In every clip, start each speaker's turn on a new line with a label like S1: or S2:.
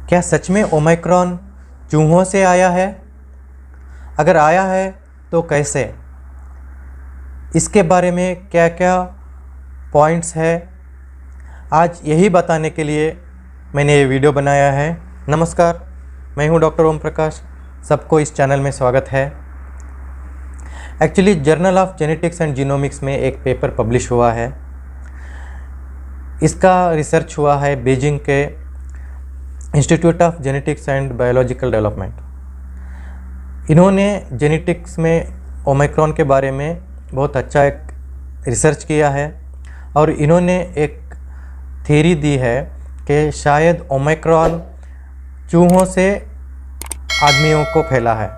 S1: क्या सच में ओमिक्रॉन चूहों से आया है? अगर आया है तो कैसे? इसके बारे में क्या क्या पॉइंट्स है, आज यही बताने के लिए मैंने ये वीडियो बनाया है। नमस्कार, मैं हूं डॉक्टर ओम प्रकाश। सबको इस चैनल में स्वागत है। Actually journal of genetics and genomics में एक पेपर पब्लिश हुआ है। इसका रिसर्च हुआ है बीजिंग के institute of genetics and biological development. इन्होंने जेनेटिक्स में ओमिक्रॉन के बारे में बहुत अच्छा एक रिसर्च किया है और इन्होंने एक थ्योरी दी है कि शायद ओमिक्रॉन चूहों से आदमियों को फैला है।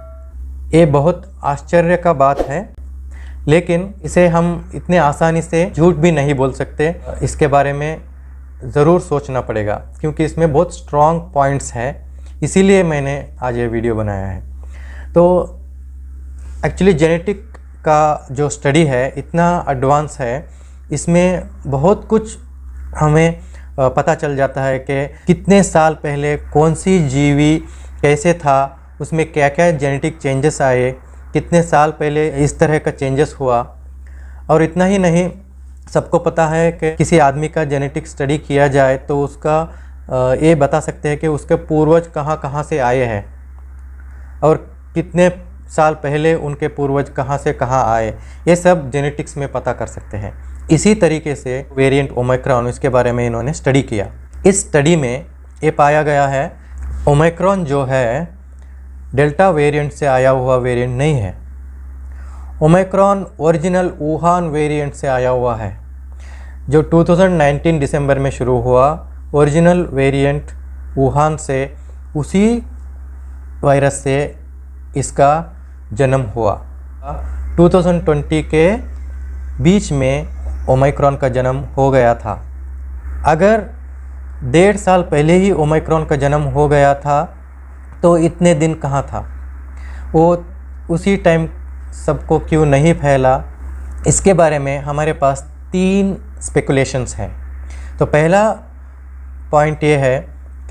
S1: ये बहुत आश्चर्य का बात है, लेकिन इसे हम इतने आसानी से झूठ भी नहीं बोल सकते। इसके बारे में ज़रूर सोचना पड़ेगा क्योंकि इसमें बहुत स्ट्रॉन्ग पॉइंट्स हैं, इसीलिए मैंने आज ये वीडियो बनाया है। तो एक्चुअली जेनेटिक का जो स्टडी है इतना एडवांस है, इसमें बहुत कुछ हमें पता चल जाता है कि कितने साल पहले कौन सी जीवी कैसे था, उसमें क्या क्या जेनेटिक चेंजेस आए, कितने साल पहले इस तरह का चेंजेस हुआ। और इतना ही नहीं, सबको पता है कि किसी आदमी का जेनेटिक स्टडी किया जाए तो उसका ये बता सकते हैं कि उसके पूर्वज कहाँ कहाँ से आए हैं और कितने साल पहले उनके पूर्वज कहाँ से कहाँ आए। ये सब जेनेटिक्स में पता कर सकते हैं। इसी तरीके से वेरिएंट ओमिक्रॉन, इसके बारे में इन्होंने स्टडी किया। इस स्टडी में ये पाया गया है ओमिक्रॉन जो है डेल्टा वेरिएंट से आया हुआ वेरिएंट नहीं है। ओमिक्रॉन ओरिजिनल वुहान वेरिएंट से आया हुआ है, जो 2019 दिसंबर में शुरू हुआ। ओरिजिनल वेरिएंट वुहान से, उसी वायरस से इसका जन्म हुआ। 2020 के बीच में ओमिक्रॉन का जन्म हो गया था। अगर 1.5 साल पहले ही ओमिक्रॉन का जन्म हो गया था तो इतने दिन कहाँ था वो, उसी टाइम सबको क्यों नहीं फैला? इसके बारे में हमारे पास 3 स्पेकुलेशंस हैं। तो पहला पॉइंट ये है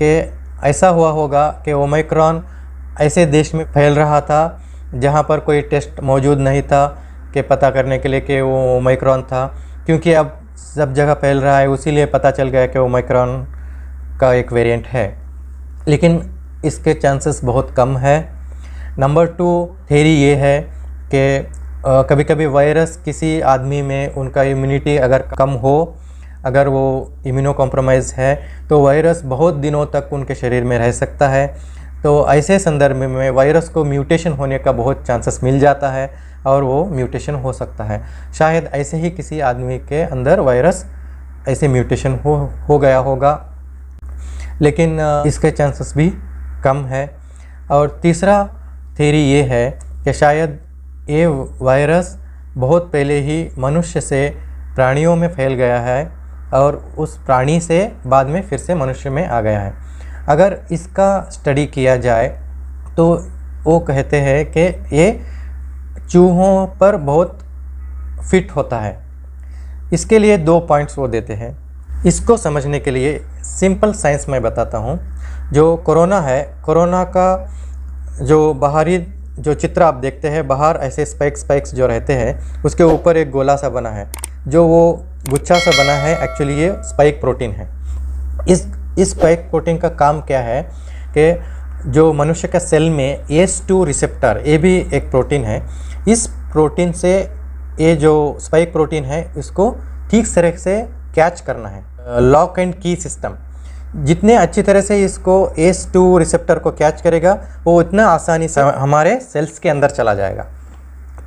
S1: कि ऐसा हुआ होगा कि ओमिक्रॉन ऐसे देश में फैल रहा था जहाँ पर कोई टेस्ट मौजूद नहीं था कि पता करने के लिए कि वो ओमिक्रॉन था, क्योंकि अब सब जगह फैल रहा है, उसीलिए पता चल गया कि ओमिक्रॉन का एक वेरिएंट है। लेकिन इसके चांसेस बहुत कम है। नंबर 2 थ्योरी ये है कि कभी कभी वायरस किसी आदमी में उनका इम्यूनिटी अगर कम हो, अगर वो इम्यूनो कॉम्प्रोमाइज़ है, तो वायरस बहुत दिनों तक उनके शरीर में रह सकता है। तो ऐसे संदर्भ में वायरस को म्यूटेशन होने का बहुत चांसेस मिल जाता है और वो म्यूटेशन हो सकता है। शायद ऐसे ही किसी आदमी के अंदर वायरस ऐसे म्यूटेशन हो गया होगा, लेकिन इसके चांसेस भी कम है। और तीसरा थ्योरी ये है कि शायद ये वायरस बहुत पहले ही मनुष्य से प्राणियों में फैल गया है और उस प्राणी से बाद में फिर से मनुष्य में आ गया है। अगर इसका स्टडी किया जाए तो वो कहते हैं कि ये चूहों पर बहुत फिट होता है। इसके लिए 2 पॉइंट्स वो देते हैं। इसको समझने के लिए सिंपल साइंस मैं बताता हूँ। जो कोरोना है, कोरोना का जो बाहरी जो चित्र आप देखते हैं, बाहर ऐसे स्पाइक्स जो रहते हैं, उसके ऊपर एक गोला सा बना है, जो वो गुच्छा सा बना है, एक्चुअली ये स्पाइक प्रोटीन है। इस स्पाइक प्रोटीन का काम क्या है कि जो मनुष्य का सेल में ACE2 रिसेप्टर, ये भी एक प्रोटीन है। इस प्रोटीन से, ये जो स्पाइक प्रोटीन है, इसको ठीक तरह से कैच करना है। लॉक एंड की सिस्टम जितने अच्छी तरह से इसको ACE2 रिसेप्टर को कैच करेगा, वो इतना आसानी से हमारे सेल्स के अंदर चला जाएगा।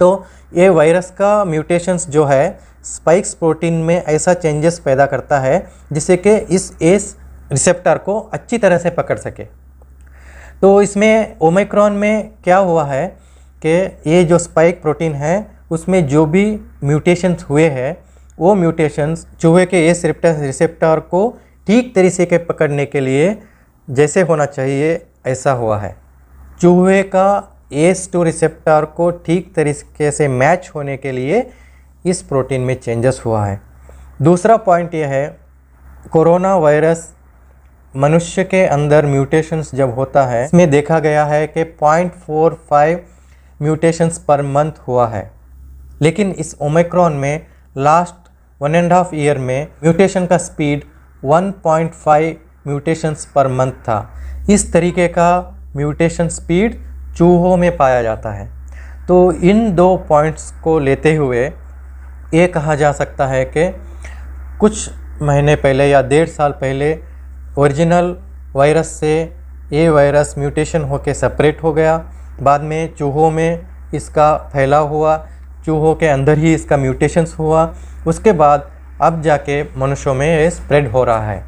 S1: तो ये वायरस का म्यूटेशंस जो है स्पाइक्स प्रोटीन में ऐसा चेंजेस पैदा करता है जिससे कि इस ACE रिसेप्टर को अच्छी तरह से पकड़ सके। तो इसमें ओमिक्रॉन में क्या हुआ है कि ये जो स्पाइक प्रोटीन है उसमें जो भी म्यूटेशंस हुए हैं, वो म्यूटेशंस चूहे के ACE रिसेप्टर को ठीक तरीके के पकड़ने के लिए जैसे होना चाहिए ऐसा हुआ है। चूहे का ACE2 रिसेप्टर को ठीक तरीके से मैच होने के लिए इस प्रोटीन में चेंजेस हुआ है। दूसरा पॉइंट यह है, कोरोना वायरस मनुष्य के अंदर म्यूटेशंस जब होता है, इसमें देखा गया है कि 0.45 म्यूटेशंस पर मंथ हुआ है। लेकिन इस ओमिक्रॉन में लास्ट 1.5 ईयर में म्यूटेशन का स्पीड 1.5 म्यूटेशंस पर मंथ था। इस तरीके का म्यूटेशन स्पीड चूहों में पाया जाता है। तो इन दो पॉइंट्स को लेते हुए ये कहा जा सकता है कि कुछ महीने पहले या 1.5 साल पहले ओरिजिनल वायरस से ये वायरस म्यूटेशन होकर सेपरेट हो गया। बाद में चूहों में इसका फैलाव हुआ, चूहों के अंदर ही इसका म्यूटेशंस हुआ। उसके बाद अब जाके मनुष्यों में ये स्प्रेड हो रहा है।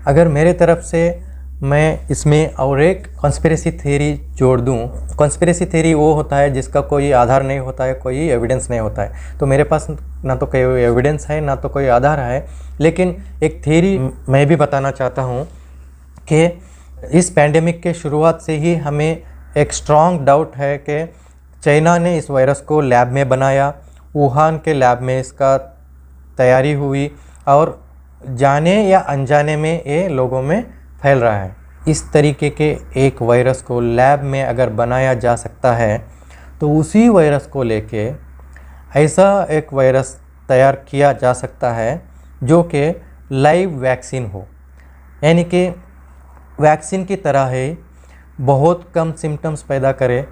S1: अगर मेरे तरफ से मैं इसमें और एक कॉन्स्पिरेसी थ्योरी जोड़ दूं, कॉन्स्पिरेसी थ्योरी वो होता है जिसका कोई आधार नहीं होता है, कोई एविडेंस नहीं होता है। तो मेरे पास ना तो कोई एविडेंस है ना तो कोई आधार है, लेकिन एक थ्योरी मैं भी बताना चाहता हूं कि इस पैंडेमिक के शुरुआत से ही हमें एक स्ट्रॉन्ग डाउट है कि चाइना ने इस वायरस को लैब में बनाया, वुहान के लैब में इसका तैयारी हुई और जाने या अनजाने में ये लोगों में फैल रहा है। इस तरीके के एक वायरस को लैब में अगर बनाया जा सकता है तो उसी वायरस को लेके ऐसा एक वायरस तैयार किया जा सकता है जो कि लाइव वैक्सीन हो, यानी कि वैक्सीन की तरह है, बहुत कम सिम्टम्स पैदा करे,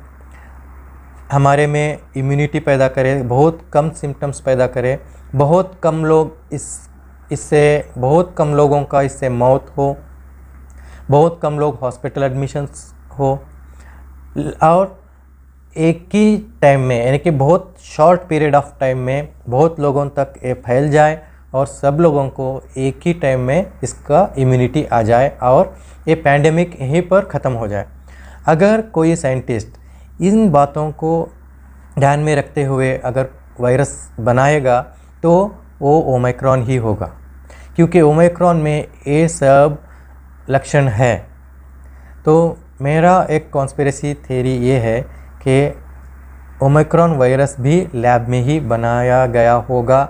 S1: हमारे में इम्यूनिटी पैदा करे, बहुत कम सिम्टम्स पैदा करे, बहुत कम लोग इससे बहुत कम लोगों का इससे मौत हो, बहुत कम लोग हॉस्पिटल एडमिशन्स हो, और एक ही टाइम में यानी कि बहुत शॉर्ट पीरियड ऑफ टाइम में बहुत लोगों तक ये फैल जाए और सब लोगों को एक ही टाइम में इसका इम्यूनिटी आ जाए और ये पैंडेमिक यहीं पर ख़त्म हो जाए। अगर कोई साइंटिस्ट इन बातों को ध्यान में रखते हुए अगर वायरस बनाएगा तो वो ओमिक्रॉन ही होगा, क्योंकि ओमिक्रॉन में ये सब लक्षण है। तो मेरा एक कॉन्स्पिरेसी थ्योरी ये है कि ओमिक्रॉन वायरस भी लैब में ही बनाया गया होगा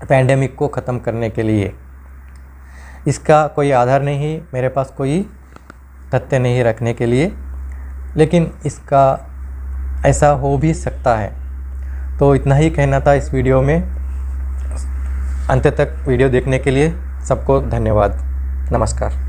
S1: पैंडेमिक को ख़त्म करने के लिए। इसका कोई आधार नहीं, मेरे पास कोई तथ्य नहीं रखने के लिए, लेकिन इसका ऐसा हो भी सकता है। तो इतना ही कहना था इस वीडियो में। अंत तक वीडियो देखने के लिए सबको धन्यवाद। नमस्कार।